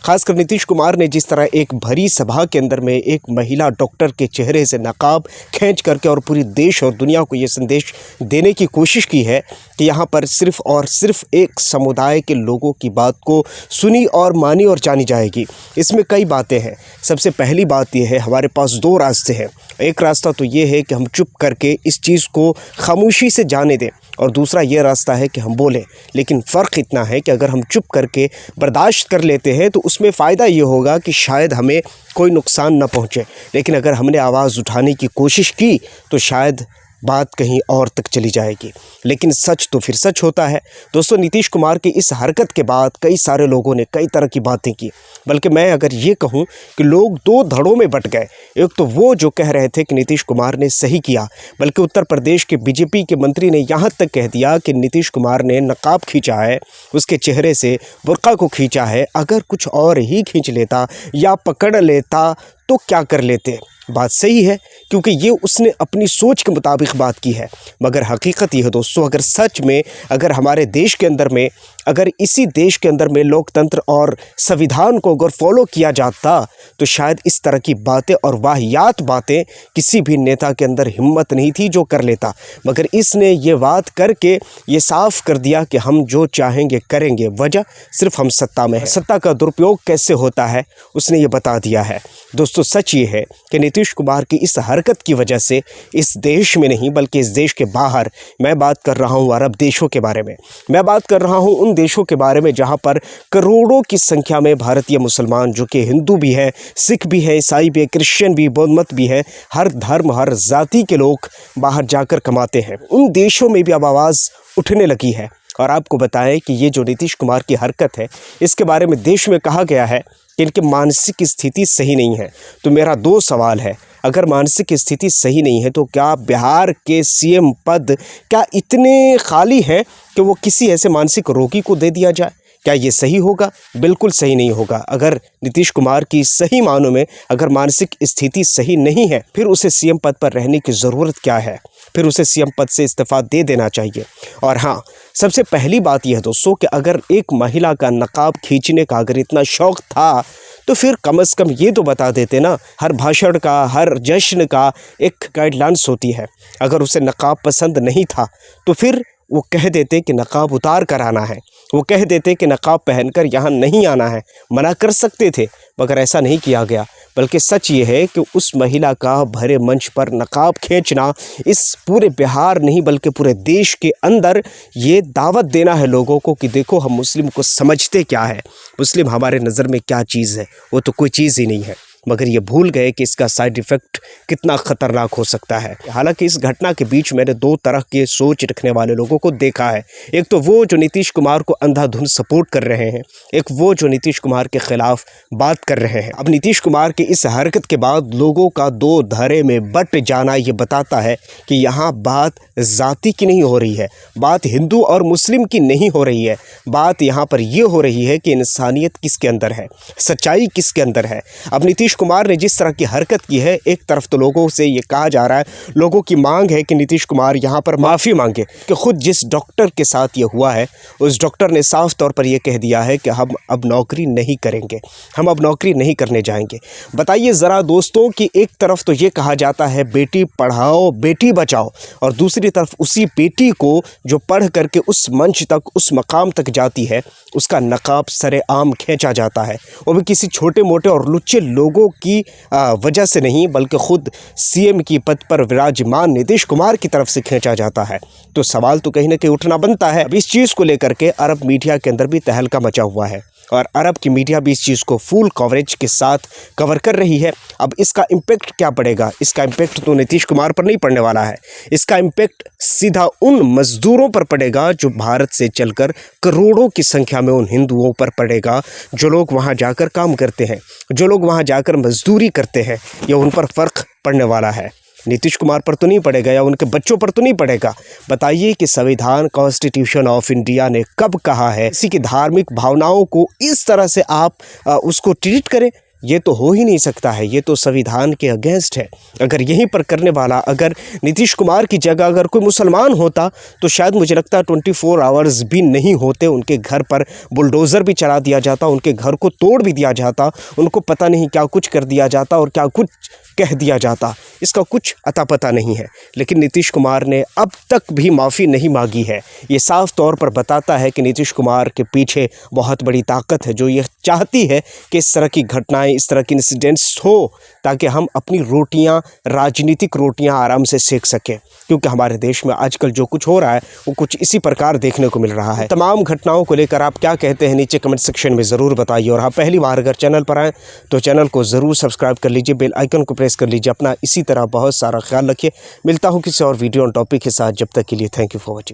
खासकर नीतीश कुमार ने जिस तरह एक भरी सभा के अंदर में एक महिला डॉक्टर के चेहरे से नकाब खींच करके और पूरी देश और दुनिया को ये संदेश देने की कोशिश की है कि यहाँ पर सिर्फ़ और सिर्फ एक समुदाय के लोगों की बात को सुनी और मानी और जानी जाएगी। इसमें कई बातें हैं। सबसे पहली बात यह है, हमारे पास दो रास्ते हैं। एक रास्ता तो ये है कि हम चुप करके इस चीज़ को खामोशी से जाने दें, और दूसरा ये रास्ता है कि हम बोलें। लेकिन फ़र्क इतना है कि अगर हम चुप करके बर्दाश्त कर लेते हैं तो उसमें फ़ायदा ये होगा कि शायद हमें कोई नुकसान न पहुँचे, लेकिन अगर हमने आवाज़ उठाने की कोशिश की तो शायद बात कहीं और तक चली जाएगी। लेकिन सच तो फिर सच होता है। दोस्तों, नीतीश कुमार की इस हरकत के बाद कई सारे लोगों ने कई तरह की बातें की, बल्कि मैं अगर ये कहूँ कि लोग दो धड़ों में बट गए। एक तो वो जो कह रहे थे कि नीतीश कुमार ने सही किया, बल्कि उत्तर प्रदेश के बीजेपी के मंत्री ने यहाँ तक कह दिया कि नीतीश कुमार ने नकाब खींचा है, उसके चेहरे से बुर्का को खींचा है। अगर कुछ और ही खींच लेता या पकड़ लेता तो क्या कर लेते। बात सही है, क्योंकि ये उसने अपनी सोच के मुताबिक बात की है। मगर हकीकत ये है दोस्तों, अगर सच में अगर हमारे देश के अंदर में, अगर इसी देश के अंदर में लोकतंत्र और संविधान को अगर फॉलो किया जाता तो शायद इस तरह की बातें और वाहियात बातें किसी भी नेता के अंदर हिम्मत नहीं थी जो कर लेता। मगर इसने ये बात करके ये साफ कर दिया कि हम जो चाहेंगे करेंगे, वजह सिर्फ हम सत्ता में है। सत्ता का दुरुपयोग कैसे होता है उसने ये बता दिया है। दोस्तों, सच ये है कि नीतीश कुमार की इस हरकत की वजह से इस देश में नहीं बल्कि इस देश के बाहर, मैं बात कर रहा हूँ अरब देशों के बारे में, मैं बात कर रहा हूँ उन देशों के बारे में जहाँ पर करोड़ों की संख्या में भारतीय मुसलमान, जो कि हिंदू भी है, सिख भी है, ईसाई भी है, क्रिश्चियन भी, बौद्ध मत भी है, हर धर्म हर जाति के लोग बाहर जाकर कमाते हैं। उन देशों में भी अब आवाज़ उठने लगी है। और आपको बताएं कि ये जो नीतीश कुमार की हरकत है, इसके बारे में देश में कहा गया है कि इनकी मानसिक स्थिति सही नहीं है। तो मेरा दो सवाल है, अगर मानसिक स्थिति सही नहीं है तो क्या बिहार के सीएम पद क्या इतने खाली हैं कि वो किसी ऐसे मानसिक रोगी को दे दिया जाए? क्या ये सही होगा? बिल्कुल सही नहीं होगा। अगर नीतीश कुमार की सही मानों में अगर मानसिक स्थिति सही नहीं है, फिर उसे सीएम पद पर रहने की ज़रूरत क्या है? फिर उसे सीएम पद से इस्तीफ़ा दे देना चाहिए। और हाँ, सबसे पहली बात यह है दोस्तों कि अगर एक महिला का नकाब खींचने का अगर इतना शौक़ था तो फिर कम से कम ये तो बता देते ना। हर भाषण का, हर जश्न का एक गाइडलाइंस होती है। अगर उसे नकाब पसंद नहीं था तो फिर वो कह देते कि नकाब उतार कर आना है, वो कह देते कि नकाब पहनकर यहाँ नहीं आना है, मना कर सकते थे। मगर ऐसा नहीं किया गया। बल्कि सच ये है कि उस महिला का भरे मंच पर नकाब खींचना इस पूरे बिहार नहीं बल्कि पूरे देश के अंदर ये दावत देना है लोगों को कि देखो हम मुस्लिम को समझते क्या है, मुस्लिम हमारे नज़र में क्या चीज़ है, वो तो कोई चीज़ ही नहीं है। मगर ये भूल गए कि इसका साइड इफ़ेक्ट कितना ख़तरनाक हो सकता है। हालांकि इस घटना के बीच मैंने दो तरह के सोच रखने वाले लोगों को देखा है। एक तो वो जो नीतीश कुमार को अंधाधुंध सपोर्ट कर रहे हैं, एक वो जो नीतीश कुमार के ख़िलाफ़ बात कर रहे हैं। अब नीतीश कुमार की इस हरकत के बाद लोगों का दो धड़े में बट जाना ये बताता है कि यहाँ बात ज़ाति की नहीं हो रही है, बात हिंदू और मुस्लिम की नहीं हो रही है। बात यहाँ पर ये हो रही है कि इंसानियत किसके अंदर है, सच्चाई किसके अंदर है। अब नीतीश कुमार ने जिस तरह की हरकत की है, एक तरफ तो लोगों से ये कहा जा रहा है, लोगों की मांग है कि नीतीश कुमार यहाँ पर माफ़ी मांगे कि खुद जिस डॉक्टर के साथ ये हुआ है उस डॉक्टर ने साफ तौर पर यह कह दिया है कि हम अब नौकरी नहीं करेंगे, हम अब नौकरी नहीं करने जाएंगे। बताइए ज़रा दोस्तों कि एक तरफ तो ये कहा जाता है बेटी पढ़ाओ बेटी बचाओ, और दूसरी तरफ उसी बेटी को जो पढ़ करके उस मंच तक, उस मकाम तक जाती है, उसका नकाब सरेआम खींचा जाता है। वो भी किसी छोटे मोटे और लुच्चे लोगों की वजह से नहीं बल्कि खुद सीएम की पद पर विराजमान नीतीश कुमार की तरफ से खींचा जाता है। तो सवाल तो कहीं ना कहीं उठना बनता है। अब इस चीज़ को लेकर के अरब मीडिया के अंदर भी तहलका मचा हुआ है और अरब की मीडिया भी इस चीज़ को फुल कवरेज के साथ कवर कर रही है। अब इसका इम्पेक्ट क्या पड़ेगा? इसका इम्पेक्ट तो नीतीश कुमार पर नहीं पड़ने वाला है, इसका इम्पेक्ट सीधा उन मज़दूरों पर पड़ेगा जो भारत से चलकर करोड़ों की संख्या में उन हिंदुओं पर पड़ेगा, जो लोग वहाँ जाकर काम करते हैं, जो लोग वहाँ जाकर मजदूरी करते हैं। यह उन पर फ़र्क पड़ने वाला है। नीतीश कुमार पर तो नहीं पड़ेगा या उनके बच्चों पर तो नहीं पड़ेगा। बताइए कि संविधान कॉन्स्टिट्यूशन ऑफ इंडिया ने कब कहा है किसी की धार्मिक भावनाओं को इस तरह से आप उसको ट्रीट करें? ये तो हो ही नहीं सकता है, ये तो संविधान के अगेंस्ट है। अगर यहीं पर करने वाला अगर नीतीश कुमार की जगह अगर कोई मुसलमान होता तो शायद मुझे लगता है 24 आवर्स भी नहीं होते, उनके घर पर बुलडोज़र भी चला दिया जाता, उनके घर को तोड़ भी दिया जाता, उनको पता नहीं क्या कुछ कर दिया जाता और क्या कुछ कह दिया जाता, इसका कुछ अता पता नहीं है। लेकिन नीतीश कुमार ने अब तक भी माफ़ी नहीं मांगी है। ये साफ तौर पर बताता है कि नीतीश कुमार के पीछे बहुत बड़ी ताकत है, जो ये चाहती है कि इस तरह की घटनाएं, इस तरह की इंसिडेंट्स हो, ताकि हम अपनी रोटियां, राजनीतिक रोटियां आराम से सेक सकें। क्योंकि हमारे देश में आजकल जो कुछ हो रहा है वो कुछ इसी प्रकार देखने को मिल रहा है। तमाम घटनाओं को लेकर आप क्या कहते हैं नीचे कमेंट सेक्शन में ज़रूर बताइए। और हाँ, पहली बार अगर चैनल पर आएँ तो चैनल को ज़रूर सब्सक्राइब कर लीजिए, बेल आइकन को प्रेस कर लीजिए। अपना इसी तरह बहुत सारा ख्याल रखिए। मिलता हूँ किसी और वीडियो और टॉपिक के साथ, जब तक के लिए थैंक यू फॉर वॉचिंग।